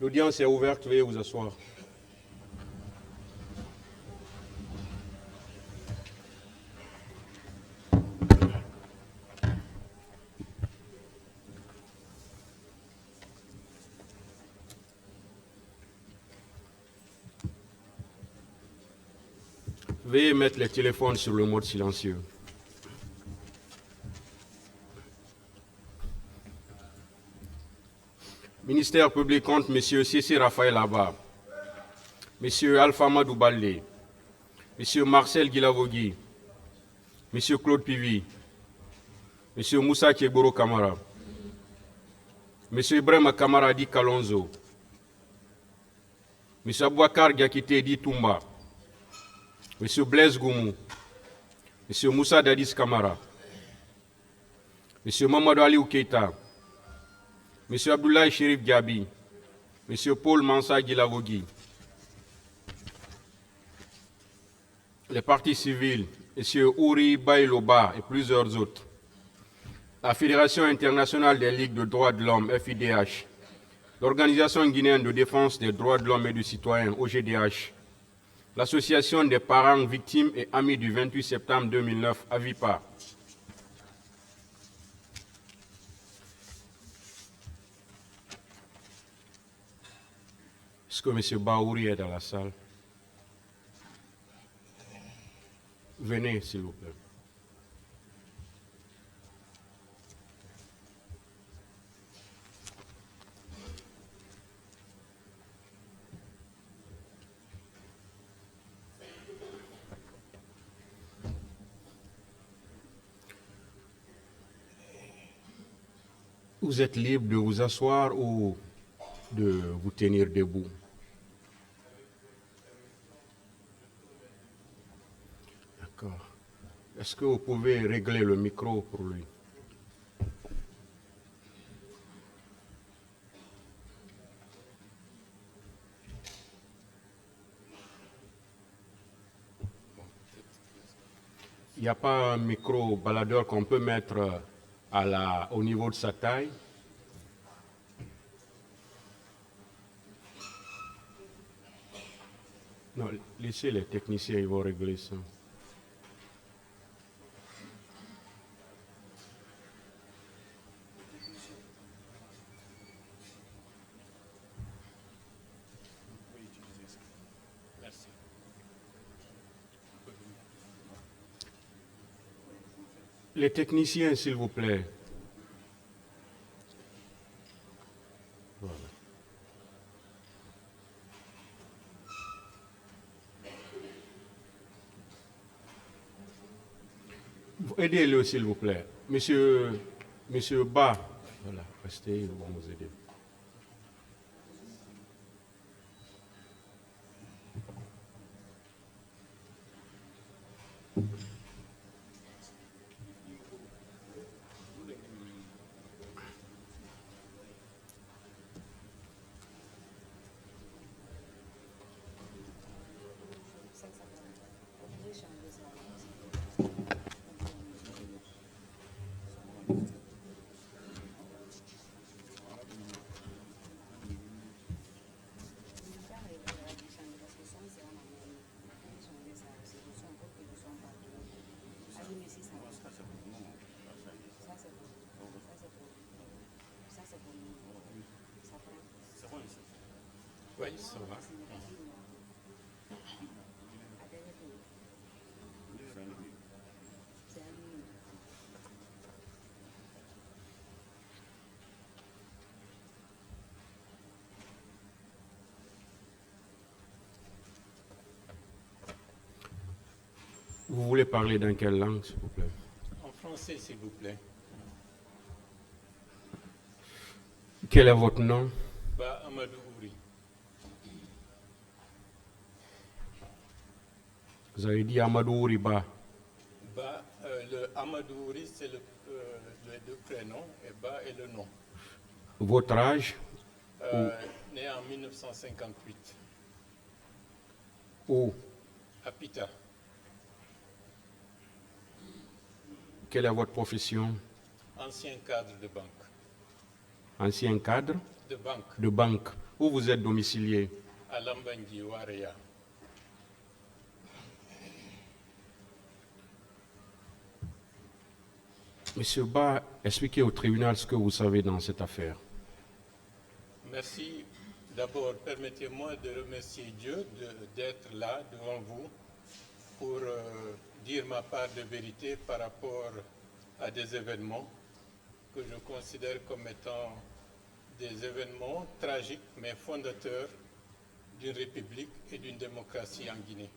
L'audience est ouverte, veuillez vous asseoir. Veuillez mettre les téléphones sur le mode silencieux. Ministère public contre M. Sissi Raphaël Abba, M. Alpha Madou Baldé, M. Marcel Guilavogui, M. Claude Pivi, M. Moussa Kieboro Kamara, M. Ibrahim Kamara Di Kalonzo, M. Abouakar Diakité Di Toumba, M. Blaise Goumou, M. Moussa Dadis Kamara, M. Mamadou Aliou Keita, M. Abdoulaye Chérif Diaby, M. Paul Mansa Guilavogui, les partis civils, M. Ouri Bailoba et plusieurs autres, la Fédération internationale des ligues de droits de l'homme, FIDH, l'Organisation guinéenne de défense des droits de l'homme et du citoyen, OGDH, l'Association des parents victimes et amis du 28 septembre 2009, AVIPA, est-ce que M. Baouri est dans la salle? Venez, s'il vous plaît. Vous êtes libre de vous asseoir ou de vous tenir debout. D'accord. Est-ce que vous pouvez régler le micro pour lui? Il n'y a pas un micro baladeur qu'on peut mettre au niveau de sa taille? Non, laissez les techniciens, ils vont régler ça. Les techniciens, s'il vous plaît. Voilà. Aidez-le, s'il vous plaît. Monsieur Ba, voilà, restez, ils vont vous aider. Oui, ça va. Vous voulez parler dans quelle langue, s'il vous plaît? En français, s'il vous plaît. Quel est votre nom? Ba Amadou Ouri. Vous avez dit Amadou Ouri Ba. Ba, le Amadou Ouri, c'est le deux prénoms, et Ba est le nom. Votre âge? Né en 1958. Où? À Pita. Quelle est votre profession? Ancien cadre de banque. ancien cadre de banque de banque. Où vous êtes domicilié? à Lambanji, Wareya. Monsieur Ba, expliquez au tribunal ce que vous savez dans cette affaire. Merci. D'abord, permettez-moi de remercier Dieu d'être là devant vous pour dire ma part de vérité par rapport à des événements que je considère comme étant des événements tragiques mais fondateurs d'une république et d'une démocratie en Guinée.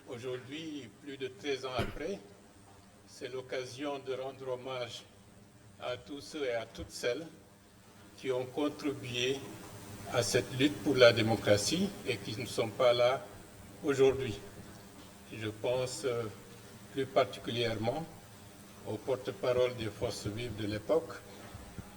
Aujourd'hui, plus de 13 ans après, c'est l'occasion de rendre hommage à tous ceux et à toutes celles qui ont contribué à cette lutte pour la démocratie et qui ne sont pas là aujourd'hui. Je pense plus particulièrement au porte-parole des forces vives de l'époque,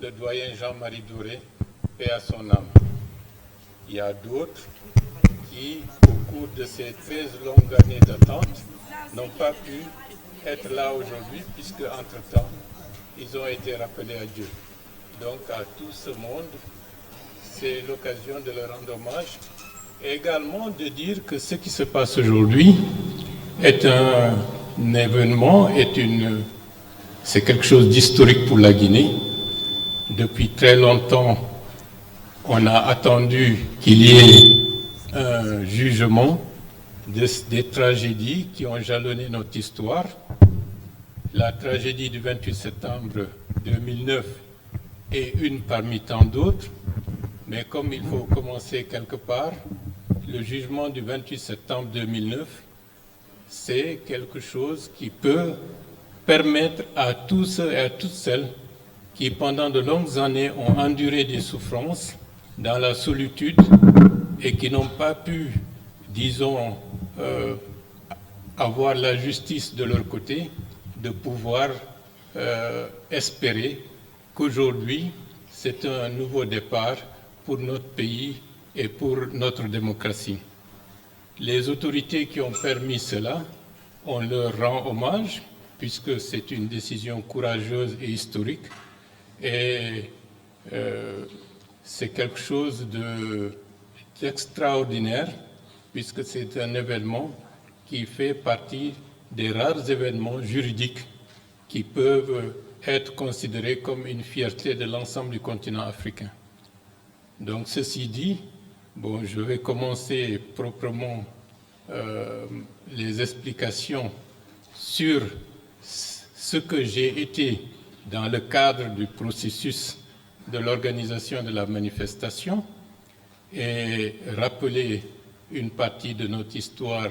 le doyen Jean-Marie Douré, paix à son âme. Il y a d'autres qui, au cours de ces 13 longues années d'attente, n'ont pas pu être là aujourd'hui, puisque, entre-temps, ils ont été rappelés à Dieu. Donc, à tout ce monde, c'est l'occasion de leur rendre hommage et également de dire que ce qui se passe aujourd'hui est un événement, c'est quelque chose d'historique pour la Guinée. Depuis très longtemps, on a attendu qu'il y ait un jugement des tragédies qui ont jalonné notre histoire. La tragédie du 28 septembre 2009 est une parmi tant d'autres, mais comme il faut commencer quelque part, le jugement du 28 septembre 2009, c'est quelque chose qui peut permettre à tous ceux et à toutes celles qui, pendant de longues années, ont enduré des souffrances dans la solitude et qui n'ont pas pu, disons, avoir la justice de leur côté, de pouvoir espérer qu'aujourd'hui, c'est un nouveau départ pour notre pays et pour notre démocratie. Les autorités qui ont permis cela, on leur rend hommage, puisque c'est une décision courageuse et historique, et c'est quelque chose d'extraordinaire, puisque c'est un événement qui fait partie des rares événements juridiques qui peuvent être considérés comme une fierté de l'ensemble du continent africain. Donc, ceci dit, bon, je vais commencer proprement les explications sur ce que j'ai été dans le cadre du processus de l'organisation de la manifestation et rappeler une partie de notre histoire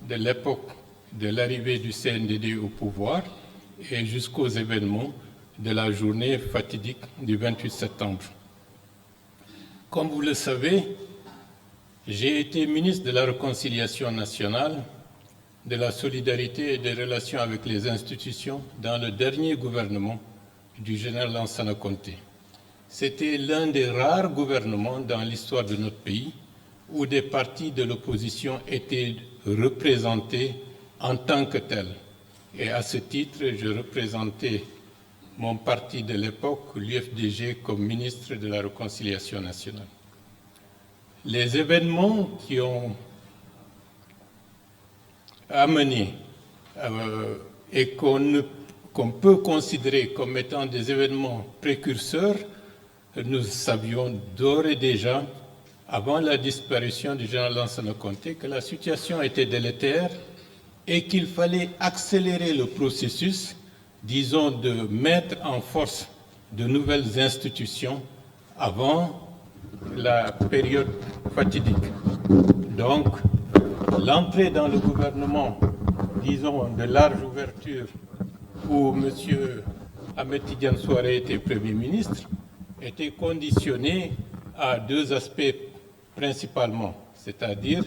de l'époque de l'arrivée du CNDD au pouvoir et jusqu'aux événements de la journée fatidique du 28 septembre. Comme vous le savez, j'ai été ministre de la Réconciliation nationale, de la solidarité et des relations avec les institutions dans le dernier gouvernement du général Lansana Conté. C'était l'un des rares gouvernements dans l'histoire de notre pays où des partis de l'opposition étaient représentés en tant que tels. Et à ce titre, je représentais mon parti de l'époque, l'UFDG, comme ministre de la Réconciliation nationale. Les événements qui ont amené et qu'on peut considérer comme étant des événements précurseurs, nous savions d'ores et déjà, avant la disparition du général Lansana Conté, que la situation était délétère et qu'il fallait accélérer le processus, disons, de mettre en force de nouvelles institutions avant la période fatidique. Donc, l'entrée dans le gouvernement, disons, de large ouverture, où M. Ahmed Tidiane Souaré était Premier ministre, était conditionnée à deux aspects principalement, c'est-à-dire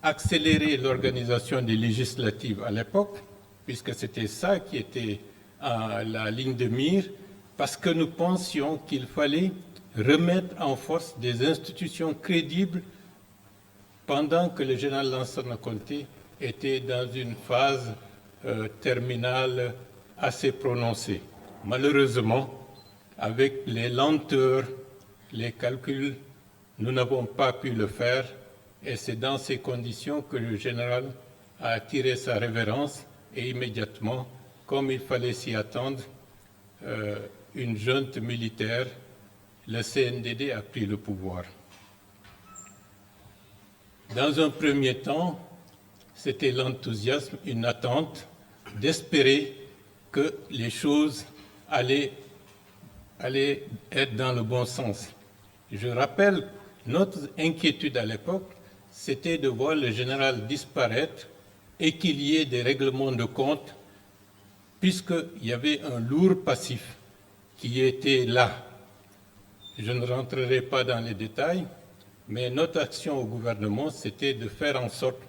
accélérer l'organisation des législatives à l'époque, puisque c'était ça qui était la ligne de mire, parce que nous pensions qu'il fallait remettre en force des institutions crédibles pendant que le général Lansana Conté était dans une phase terminale assez prononcée. Malheureusement, avec les lenteurs, les calculs, nous n'avons pas pu le faire et c'est dans ces conditions que le général a attiré sa révérence et immédiatement, comme il fallait s'y attendre, une junte militaire, le CNDD a pris le pouvoir. Dans un premier temps, c'était l'enthousiasme, une attente d'espérer que les choses allaient être dans le bon sens. Je rappelle, notre inquiétude à l'époque, c'était de voir le général disparaître et qu'il y ait des règlements de compte, puisqu'il y avait un lourd passif qui était là. Je ne rentrerai pas dans les détails, mais notre action au gouvernement, c'était de faire en sorte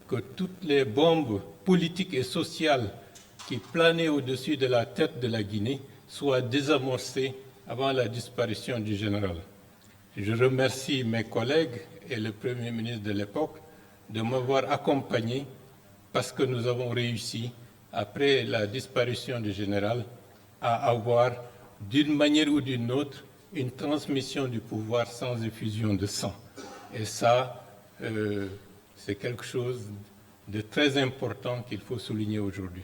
que toutes les bombes politiques et sociales qui planaient au-dessus de la tête de la Guinée soient désamorcées avant la disparition du général. Je remercie mes collègues et le Premier ministre de l'époque de m'avoir accompagné parce que nous avons réussi, après la disparition du général, à avoir, d'une manière ou d'une autre, une transmission du pouvoir sans effusion de sang. Et ça, c'est quelque chose de très important qu'il faut souligner aujourd'hui.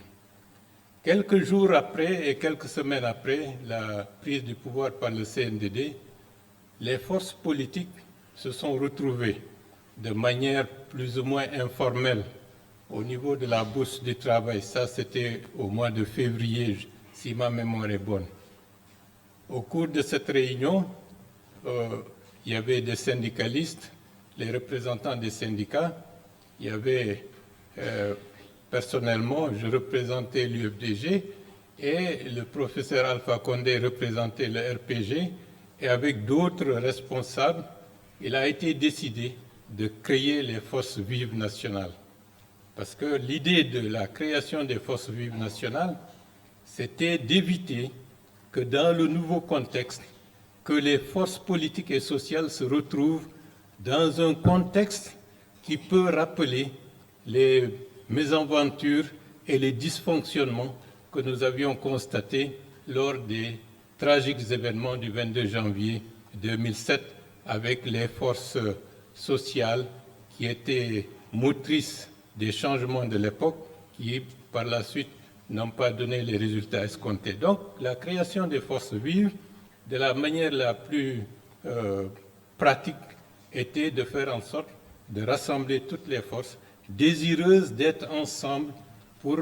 Quelques jours après et quelques semaines après la prise du pouvoir par le CNDD, les forces politiques se sont retrouvées de manière plus ou moins informelle au niveau de la bourse du travail. Ça, c'était au mois de février, si ma mémoire est bonne. Au cours de cette réunion, il y avait des syndicalistes, les représentants des syndicats. Il y avait, personnellement, je représentais l'UFDG et le professeur Alpha Condé représentait le RPG. Et avec d'autres responsables, il a été décidé de créer les forces vives nationales. Parce que l'idée de la création des forces vives nationales, c'était d'éviter que dans le nouveau contexte, que les forces politiques et sociales se retrouvent dans un contexte qui peut rappeler les mésaventures et les dysfonctionnements que nous avions constatés lors des tragiques événements du 22 janvier 2007 avec les forces sociales qui étaient motrices des changements de l'époque qui, par la suite, n'ont pas donné les résultats escomptés. Donc, la création des forces vives, de la manière la plus pratique, était de faire en sorte de rassembler toutes les forces désireuses d'être ensemble pour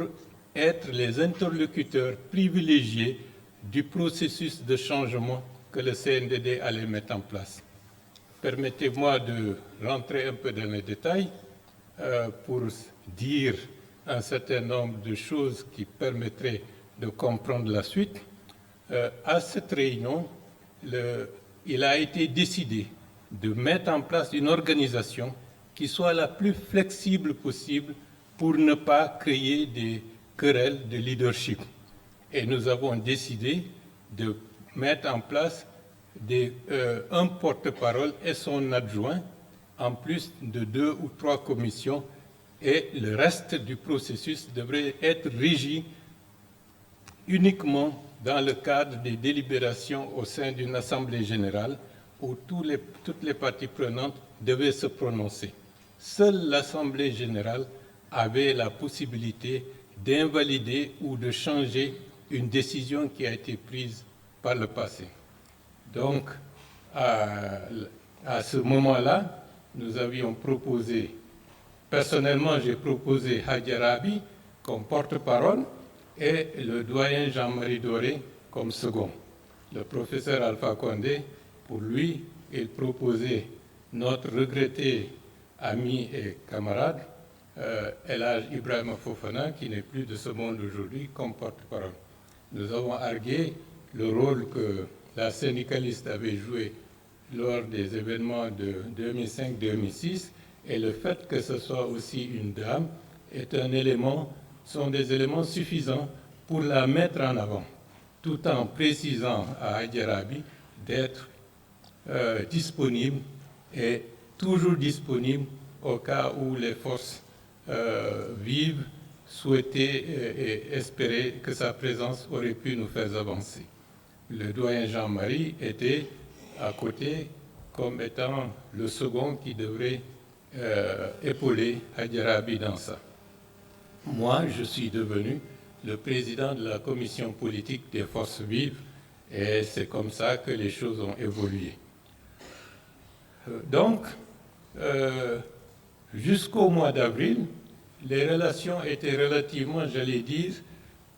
être les interlocuteurs privilégiés du processus de changement que le CNDD allait mettre en place. Permettez-moi de rentrer un peu dans les détails pour dire un certain nombre de choses qui permettraient de comprendre la suite. À cette réunion, il a été décidé de mettre en place une organisation qui soit la plus flexible possible pour ne pas créer des querelles de leadership. Et nous avons décidé de mettre en place un porte-parole et son adjoint, en plus de 2 ou 3 commissions, et le reste du processus devrait être régi uniquement dans le cadre des délibérations au sein d'une assemblée générale où toutes les parties prenantes devaient se prononcer. Seule l'assemblée générale avait la possibilité d'invalider ou de changer une décision qui a été prise par le passé. Donc, à ce moment-là, nous avions proposé, personnellement, j'ai proposé Hadji Rabi comme porte-parole et le doyen Jean-Marie Doré comme second. Le professeur Alpha Condé, pour lui, il proposait notre regretté ami et camarade, Elhadj Ibrahima Fofana, qui n'est plus de ce monde aujourd'hui, comme porte-parole. Nous avons argué le rôle que la syndicaliste avait joué lors des événements de 2005-2006 et le fait que ce soit aussi une dame sont des éléments suffisants pour la mettre en avant, tout en précisant à Hadji Rabi d'être disponible et toujours disponible au cas où les forces vives souhaitaient et espéraient que sa présence aurait pu nous faire avancer. le doyen Jean-Marie était à côté comme étant le second qui devrait épauler Hadjarabi dans ça. Moi, je suis devenu le président de la commission politique des forces vives et c'est comme ça que les choses ont évolué. Donc, jusqu'au mois d'avril, les relations étaient relativement, j'allais dire,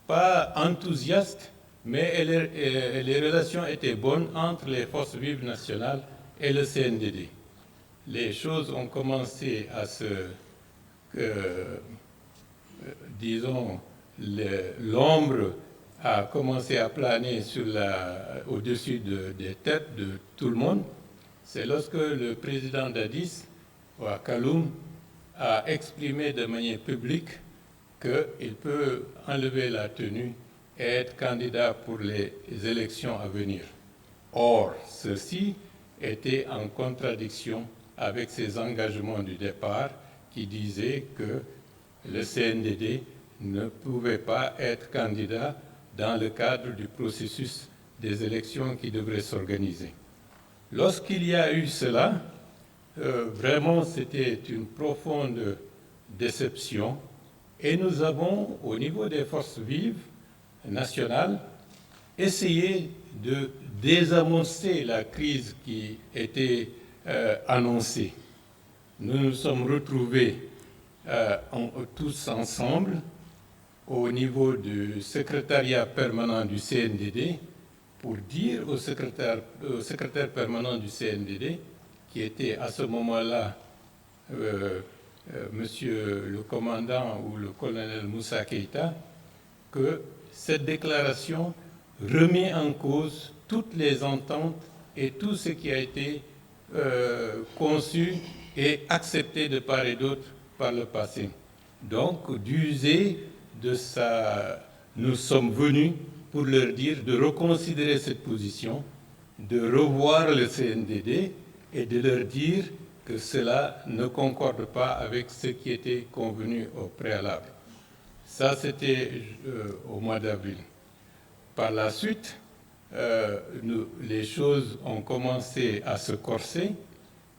pas enthousiastes, mais les relations étaient bonnes entre les forces vives nationales et le CNDD. Les choses ont commencé à disons, l'ombre a commencé à planer au-dessus des têtes de tout le monde. C'est lorsque le président d'Addis, à Kaloum, a exprimé de manière publique qu'il peut enlever la tenue et être candidat pour les élections à venir. Or, ceci était en contradiction avec ses engagements du départ qui disaient que le CNDD ne pouvait pas être candidat dans le cadre du processus des élections qui devraient s'organiser. Lorsqu'il y a eu cela, vraiment c'était une profonde déception et nous avons, au niveau des forces vives nationales, essayé de désamorcer la crise qui était annoncée. Nous nous sommes retrouvés tous ensemble au niveau du secrétariat permanent du CNDD pour dire au secrétaire permanent du CNDD, qui était à ce moment-là monsieur le commandant ou le colonel Moussa Keïta, que cette déclaration remet en cause toutes les ententes et tout ce qui a été conçu et accepté de part et d'autre par le passé. Donc, d'user de ça, nous sommes venus pour leur dire de reconsidérer cette position, de revoir le CNDD et de leur dire que cela ne concorde pas avec ce qui était convenu au préalable. Ça, c'était au mois d'avril. Par la suite, les choses ont commencé à se corser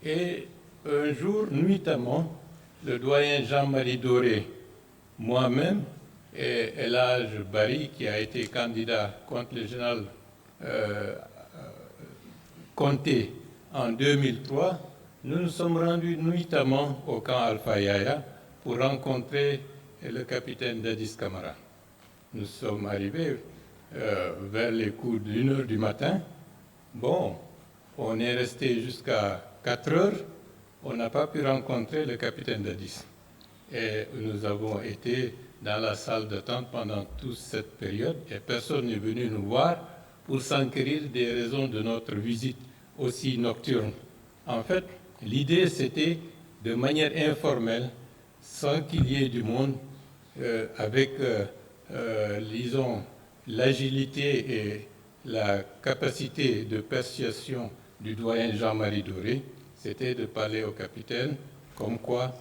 et un jour, nuitamment, le doyen Jean-Marie Doré, moi-même et El Hadj Bari, qui a été candidat contre le général Conté en 2003, nous nous sommes rendus nuitamment au camp Alpha Yaya pour rencontrer le capitaine Dadis Camara. Nous sommes arrivés vers les coups d'1 h du matin. Bon, on est resté jusqu'à 4 heures. On n'a pas pu rencontrer le capitaine Dadis. Et nous avons été dans la salle d'attente pendant toute cette période et personne n'est venu nous voir pour s'enquérir des raisons de notre visite aussi nocturne. En fait, l'idée c'était de manière informelle, sans qu'il y ait du monde, avec, disons, l'agilité et la capacité de persuasion du doyen Jean-Marie Doré, c'était de parler au capitaine comme quoi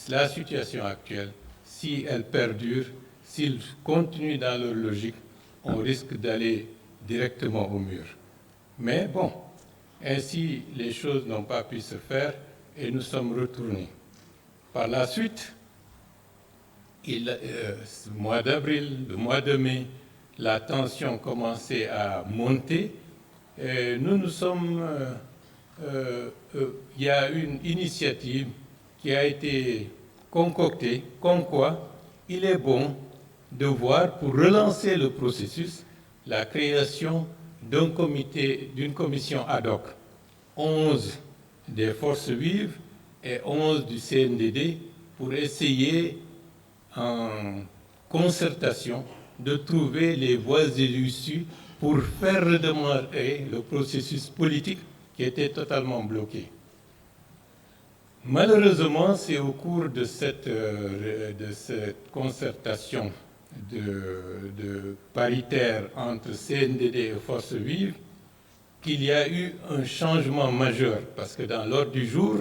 la situation actuelle, si elle perdure, s'ils continuent dans leur logique, on risque d'aller directement au mur. Mais bon, ainsi les choses n'ont pas pu se faire et nous sommes retournés. Par la suite, le mois d'avril, le mois de mai, la tension commençait à monter. Et nous sommes... il y a une initiative qui a été concoctée, comme quoi il est bon de voir, pour relancer le processus, la création d'une commission ad hoc. 11 des forces vives et 11 du CNDD pour essayer, en concertation, de trouver les voies et l'issue pour faire redémarrer le processus politique qui était totalement bloqué. Malheureusement, c'est au cours de cette concertation de paritaire entre CNDD et Forces vives qu'il y a eu un changement majeur, parce que dans l'ordre du jour,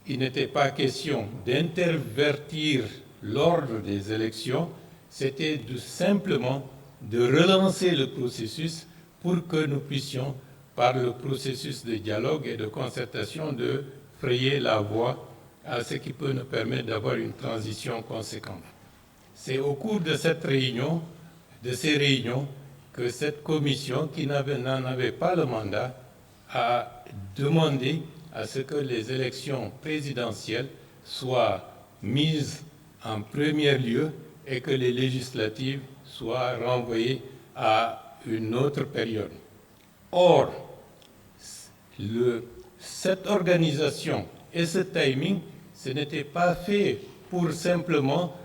il n'était pas question d'intervertir l'ordre des élections, c'était simplement de relancer le processus pour que nous puissions, par le processus de dialogue et de concertation, de frayer la voie à ce qui peut nous permettre d'avoir une transition conséquente. C'est au cours de ces réunions, que cette commission, qui n'en avait pas le mandat, a demandé à ce que les élections présidentielles soient mises en premier lieu et que les législatives soient renvoyées à une autre période. Or, cette organisation et ce timing, ce n'était pas fait pour simplement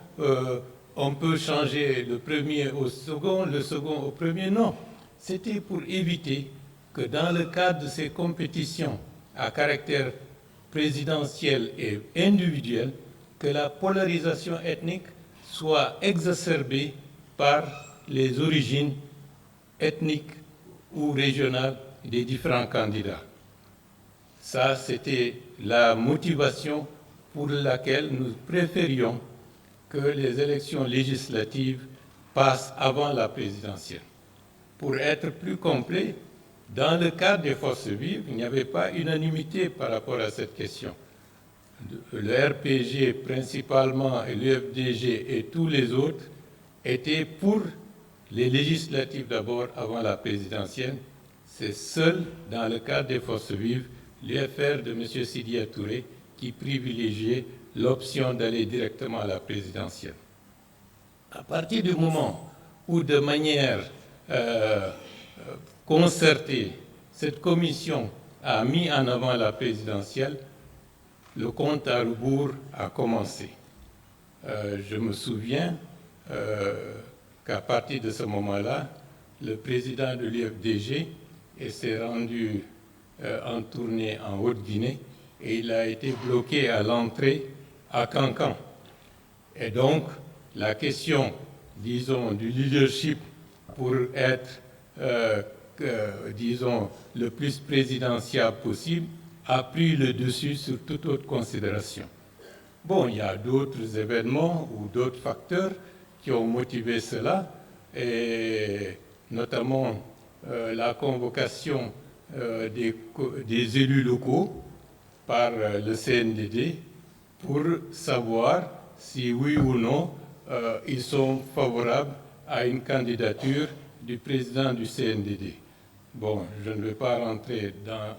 on peut changer le premier au second, le second au premier, non. C'était pour éviter que dans le cadre de ces compétitions à caractère présidentiel et individuel, que la polarisation ethnique soit exacerbée par les origines ethniques ou régionales des différents candidats. Ça, c'était la motivation pour laquelle nous préférions que les élections législatives passent avant la présidentielle. Pour être plus complet, dans le cadre des forces vives, il n'y avait pas unanimité par rapport à cette question. Le RPG principalement et l'UFDG et tous les autres étaient pour les législatives d'abord avant la présidentielle. C'est seul dans le cadre des forces vives, l'UFR de M. Sidya Touré, qui privilégiait l'option d'aller directement à la présidentielle. À partir du moment où, de manière concertée, cette commission a mis en avant la présidentielle, le compte à rebours a commencé. Je me souviens qu'à partir de ce moment-là, le président de l'UFDG s'est rendu en tournée en Haute-Guinée et il a été bloqué à l'entrée à Cancan. Et donc, la question, disons, du leadership pour être, disons, le plus présidentiel possible a pris le dessus sur toute autre considération. Bon, il y a d'autres événements ou d'autres facteurs qui ont motivé cela, et notamment la convocation des élus locaux par le CNDD pour savoir si oui ou non ils sont favorables à une candidature du président du CNDD. Bon, je ne vais pas rentrer dans